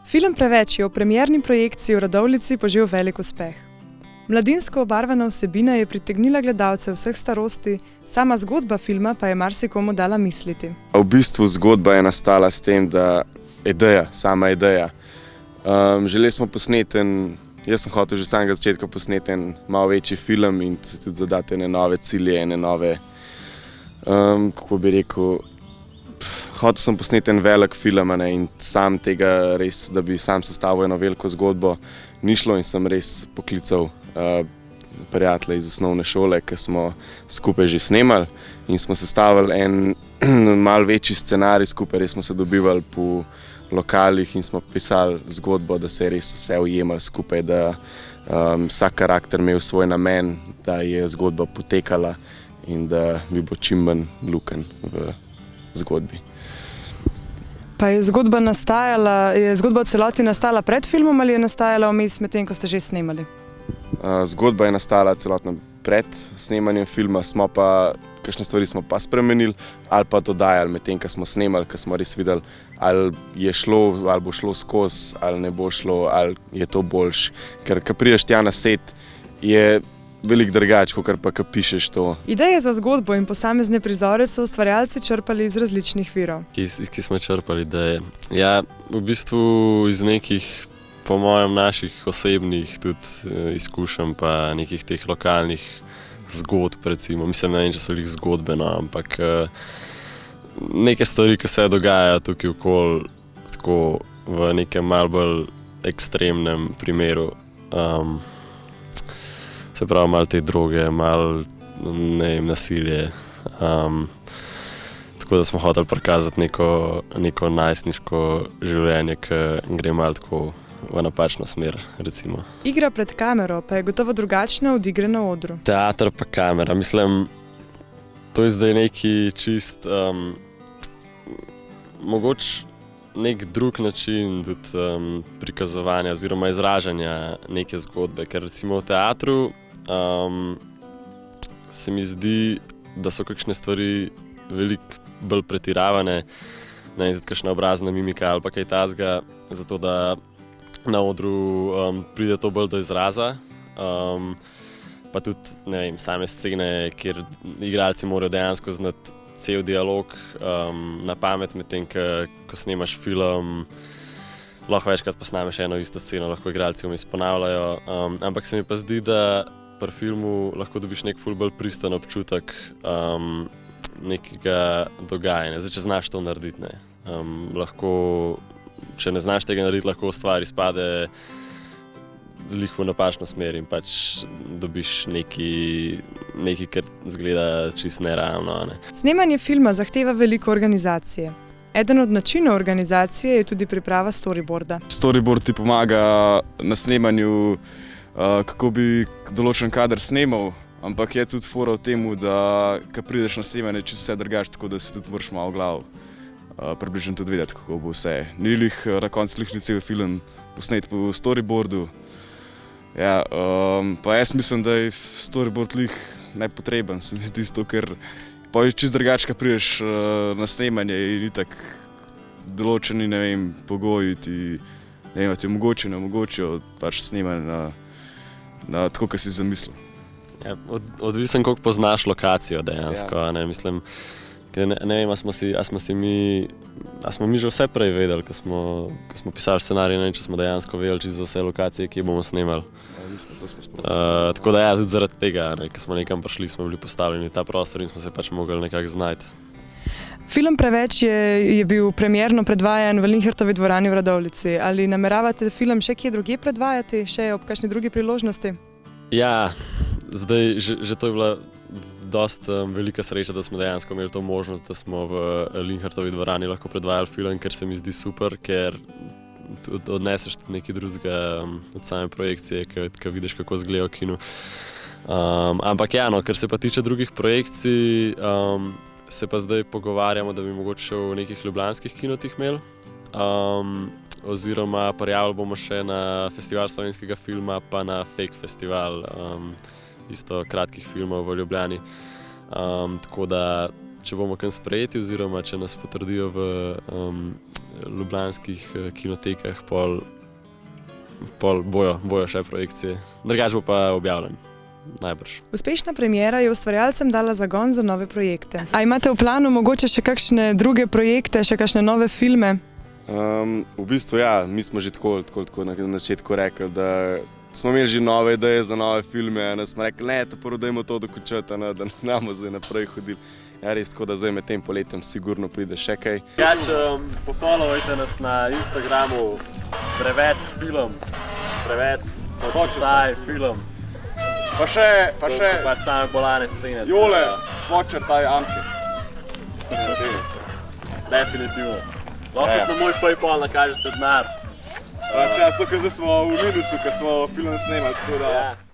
Film Preveč je v premierni projekciji v Radovljici požel velik uspeh. Mladinsko obarvana vsebina je pritegnila gledalce vseh starosti, sama zgodba filma pa je marsikomu dala misliti. V bistvu zgodba je nastala s tem, da sama ideja. Želeli smo posneti jaz sem hotel že samega začetka posneti en malo večji film in tudi zadati ene nove cilje, ene nove, kako bi rekel, hotel sem posneti en velik film in sam tega res, da bi sam sestavil eno veliko zgodbo, ni šlo in sem res poklical prijatelje iz osnovne šole, ki smo skupaj že snemali in smo sestavili en malo večji scenarij skupaj, res smo se dobivali po lokalih in smo pisali zgodbo, da se je res vse ujemali skupaj, da vsak karakter imel svoj namen, da je zgodba potekala in da bi bilo čim manj lukenj v zgodbi. Pa je zgodba v celoti nastala pred filmom ali je nastajala vmes medtem, ko ste že snemali? Zgodba je nastala celotno pred snemanjem filma, kakšne stvari smo pa spremenili ali pa dodajali medtem, ko smo snemali, ko smo res videli, ali je šlo, ali bo šlo skozi, ali ne bo šlo, ali je to boljše. Ker ko prideš tja na set, je veliko drugače, kakor pa ko pišeš to. Ideje za zgodbo in posamezne prizore so ustvarjalci črpali iz različnih virov. Ki smo črpali ideje? Ja, v bistvu iz nekih, po mojem, naših osebnih tudi izkušenj pa nekih teh lokalnih zgodb, recimo. Mislim, ne vem, če so jih zgodbe, no, ampak neke stvari, ki se dogajajo tukaj okoli, tako v nekem malo bolj ekstremnem primeru. Se pravi, malo te droge, malo, ne vem, nasilje. Tako da smo hoteli prikazati neko najstniško življenje, ki gre malo tako v napačno smer, recimo. Igra pred kamero pa je gotovo drugačna od igre na odru. Teater pa kamera, mislim, to je zdaj neki čist, mogoče nek drug način tudi prikazovanja oziroma izražanja neke zgodbe, ker recimo v teatru se mi zdi, da so kakšne stvari veliko bolj pretiravane, ne vem, tudi kakšna obrazna mimika ali pa kaj takega, zato da na odru pride to bolj do izraza, pa tudi, ne vem, same scene, kjer igralci morajo dejansko znati cel dialog na pamet, medtem ko snemaš film, lahko večkrat posnameš eno isto sceno, lahko igralci vmes ponavljajo, ampak se mi pa zdi, da pri filmu lahko dobiš nek ful bolj pristen občutek nekega dogajanja. Zdaj, če znaš to narediti, ne. Lahko, če ne znaš tega narediti, lahko stvar izpade glih v napačno smer in pač dobiš nekaj, kar izgleda čisto nerealno. Ne. Snemanje filma zahteva veliko organizacije. Eden od načinov organizacije je tudi priprava storyboarda. Storyboard ti pomaga na snemanju, kako bi določen kader snemal, ampak je tudi fora v tem, da ko prideš na snemanje, čisto vse drugače, tako da si tudi moraš malo v glavu približno tudi vedeti, kako bo vse. Ni na koncu ni cel film posnet po storyboardu. Ja, pa jaz mislim, da je storyboard nepotreben, se mi zdi, ker pa je čisto drugače, ko prideš na snemanje in itak določeni, ne vem, pogoji ti omogočijo pač snemanje na tako, kot si zamislil. Ja, odvisen, koliko poznaš lokacijo dejansko, ja. Ne, mislim, ne vem, a smo mi že vse prej vedeli, ko smo pisali scenarij, ne vem, če smo dejansko vedeli čisto za vse lokacije, ki bomo snemali. Tako da ja, tudi zaradi tega, ko smo nekam prišli, smo bili postavljeni v ta prostor in smo se pač mogli nekako znajti. Film Preveč je bil premierno predvajan v Linhartovi dvorani v Radovljici. Ali nameravate film še kje drugje predvajati, še ob kakšni drugi priložnosti? Ja, zdaj že to je bila dosti velika sreča, da smo dejansko imeli to možnost, da smo v Linhartovi dvorani lahko predvajali film, ker se mi zdi super, ker odneseš tudi nekaj drugega od same projekcije, ko vidiš, kako izgleda v kinu. Ampak ja, no, ker se pa tiče drugih projekcij, se pa zdaj pogovarjamo, da bi mogoče v nekih ljubljanskih kinotih imeli. Oziroma prijavili bomo še na festival slovenskega filma, pa na Fake festival, isto kratkih filmov v Ljubljani. Tako da, če bomo kam sprejeti oziroma če nas potrdijo v ljubljanskih kinotekah, pol bojo še projekcije. Drugač bo pa objavljen, najbrž. Uspešna premiera je ustvarjalcem dala zagon za nove projekte. A imate v planu mogoče še kakšne druge projekte, še kakšne nove filme? V bistvu ja, mi smo že tako na začetku rekli, da smo imeli že nove ideje za nove filme, in smo rekli, ne, dajmo to dokončati, da ne bomo zdaj naprej hodili. Ja, res tako, da zdaj med tem poletjem sigurno pride še kaj. Pofollowajte nas na Instagramu, Prevec film, Prevec počrtaj film. Pa še, To so pač same bolane scene. Jole, počrtaj Anke. Definitivno. Lahko tudi na moj PayPal nakažete denar. Čas to, ker zdaj smo v minusu, ker smo film snemali, tako da...